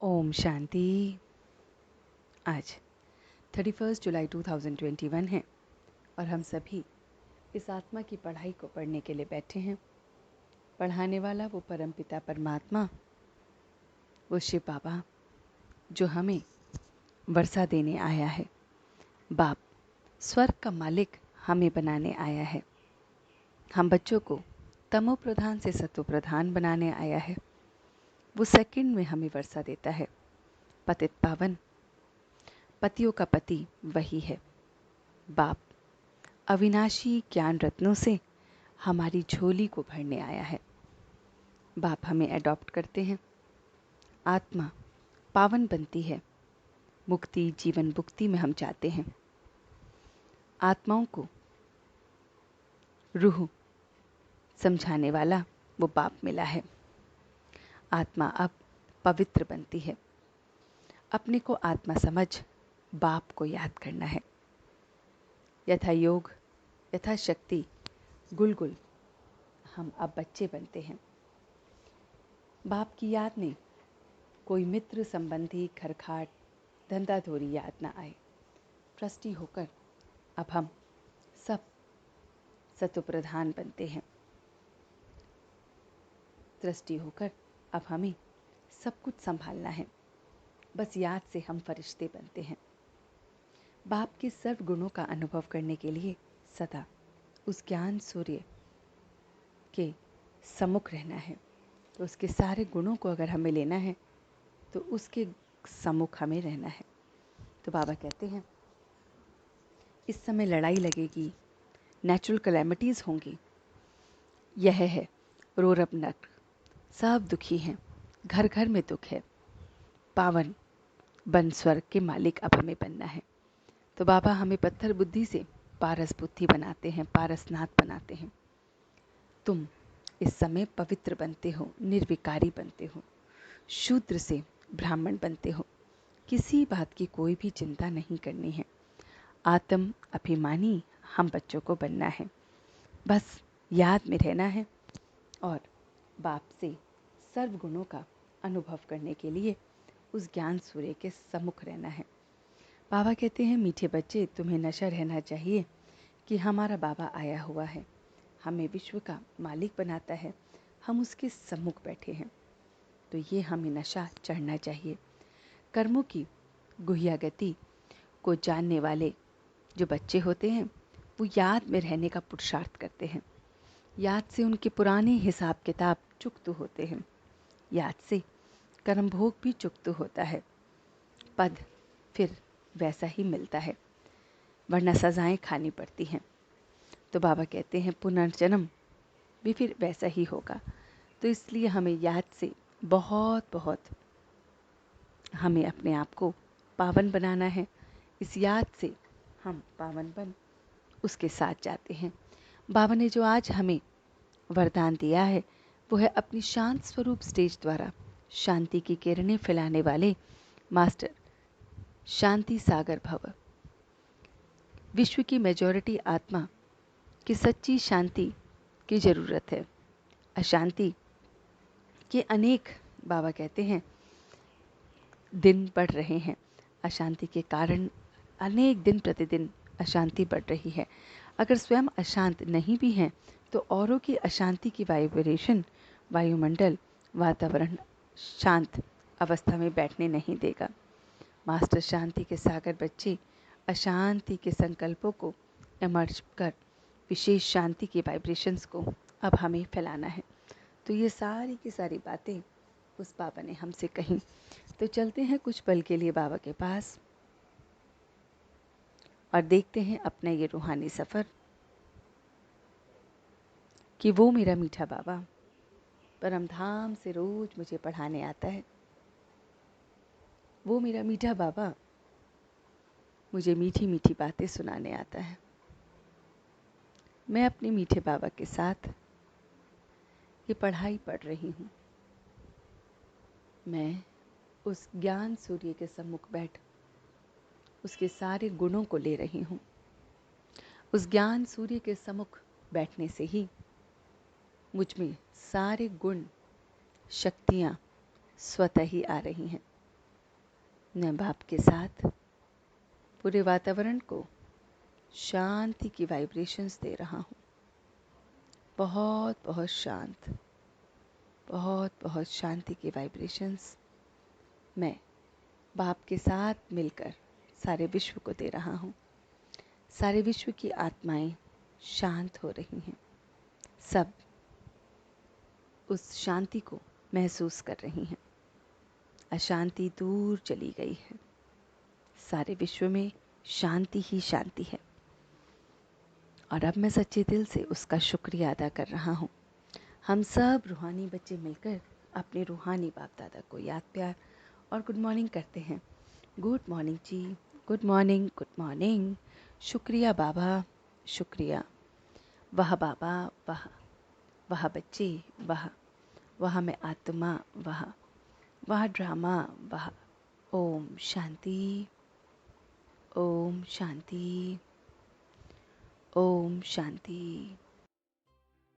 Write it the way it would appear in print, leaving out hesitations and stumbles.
ओम शांति। आज 31 जुलाई 2021 है और हम सभी इस आत्मा की पढ़ाई को पढ़ने के लिए बैठे हैं। पढ़ाने वाला वो परमपिता परमात्मा, वो शिव बाबा जो हमें वर्षा देने आया है। बाप स्वर्ग का मालिक हमें बनाने आया है। हम बच्चों को तमो प्रधान से सत्व प्रधान बनाने आया है। वो सेकंड में हमें वर्षा देता है। पतित पावन, पतियों का पति वही है। बाप अविनाशी ज्ञान रत्नों से हमारी झोली को भरने आया है। बाप हमें अडॉप्ट करते हैं। आत्मा पावन बनती है। मुक्ति जीवन मुक्ति में हम जाते हैं। आत्माओं को रूह समझाने वाला वो बाप मिला है। आत्मा अब पवित्र बनती है। अपने को आत्मा समझ बाप को याद करना है। यथा योग यथा शक्ति गुलगुल हम अब बच्चे बनते हैं। बाप की याद में कोई मित्र संबंधी खरखाट धंधाधोरी याद ना आए। ट्रस्टी होकर अब हम सब सत्व प्रधान बनते हैं। ट्रस्टी होकर अब हमें सब कुछ संभालना है। बस याद से हम फरिश्ते बनते हैं। बाप के सर्व गुणों का अनुभव करने के लिए सदा उस ज्ञान सूर्य के सम्मुख रहना है। तो उसके सारे गुणों को अगर हमें लेना है तो उसके सम्मुख हमें रहना है। तो बाबा कहते हैं इस समय लड़ाई लगेगी, नेचुरल कैलेमिटीज़ होंगी। यह है रोरब नक, सब दुखी हैं, घर घर में दुख है। पावन बन स्वर्ग के मालिक अब हमें बनना है। तो बाबा हमें पत्थर बुद्धि से पारस बुद्धि बनाते हैं, पारसनाथ बनाते हैं। तुम इस समय पवित्र बनते हो, निर्विकारी बनते हो, शूद्र से ब्राह्मण बनते हो। किसी बात की कोई भी चिंता नहीं करनी है। आत्म अभिमानी हम बच्चों को बनना है। बस याद में रहना है और बाप से सर्व गुणों का अनुभव करने के लिए उस ज्ञान सूर्य के सम्मुख रहना है। बाबा कहते हैं मीठे बच्चे, तुम्हें नशा रहना चाहिए कि हमारा बाबा आया हुआ है, हमें विश्व का मालिक बनाता है, हम उसके सम्मुख बैठे हैं। तो ये हमें नशा चढ़ना चाहिए। कर्मों की गुह्या गति को जानने वाले जो बच्चे होते हैं वो याद में रहने का पुरुषार्थ करते हैं। याद से उनके पुराने हिसाब किताब चुकत होते हैं। याद से कर्म भोग भी चुकत होता है। पद फिर वैसा ही मिलता है, वरना सजाएं खानी पड़ती हैं। तो बाबा कहते हैं पुनर्जन्म भी फिर वैसा ही होगा। तो इसलिए हमें याद से बहुत बहुत हमें अपने आप को पावन बनाना है। इस याद से हम पावन बन उसके साथ जाते हैं। बाबा ने जो आज हमें वरदान दिया है वो है अपनी शांत स्वरूप स्टेज द्वारा शांति की किरणें फैलाने वाले मास्टर शांति सागर भव। विश्व की मेजॉरिटी आत्मा की सच्ची शांति की ज़रूरत है। अशांति के अनेक बाबा कहते हैं दिन बढ़ रहे हैं। अशांति के कारण अनेक दिन प्रतिदिन अशांति बढ़ रही है। अगर स्वयं अशांत नहीं भी हैं तो औरों की अशांति की वाइब्रेशन वायुमंडल वातावरण शांत अवस्था में बैठने नहीं देगा। मास्टर शांति के सागर बच्चे अशांति के संकल्पों को इमर्ज कर विशेष शांति की वाइब्रेशंस को अब हमें फैलाना है। तो ये सारी की सारी बातें उस बाबा ने हमसे कही। तो चलते हैं कुछ पल के लिए बाबा के पास और देखते हैं अपना ये रूहानी सफ़र कि वो मेरा मीठा बाबा परमधाम से रोज मुझे पढ़ाने आता है। वो मेरा मीठा बाबा मुझे मीठी मीठी बातें सुनाने आता है। मैं अपने मीठे बाबा के साथ ये पढ़ाई पढ़ रही हूँ। मैं उस ज्ञान सूर्य के सम्मुख बैठ उसके सारे गुणों को ले रही हूँ। उस ज्ञान सूर्य के सम्मुख बैठने से ही मुझ में सारे गुण शक्तियाँ स्वतः ही आ रही हैं। मैं बाप के साथ पूरे वातावरण को शांति की वाइब्रेशंस दे रहा हूँ। बहुत बहुत शांत, बहुत बहुत शांति की वाइब्रेशंस मैं बाप के साथ मिलकर सारे विश्व को दे रहा हूँ। सारे विश्व की आत्माएं शांत हो रही हैं। सब उस शांति को महसूस कर रही हैं। अशांति दूर चली गई है। सारे विश्व में शांति ही शांति है। और अब मैं सच्चे दिल से उसका शुक्रिया अदा कर रहा हूँ। हम सब रूहानी बच्चे मिलकर अपने रूहानी बाप दादा को याद, प्यार और गुड मॉर्निंग करते हैं। गुड मॉर्निंग जी, गुड मॉर्निंग, गुड मॉर्निंग। शुक्रिया बाबा, शुक्रिया। वाह बाबा, वाह। वाह बच्चे, वाह। वाह मैं आत्मा, वाह। वाह ड्रामा, वाह। ओम शांति, ओम शांति, ओम शांति।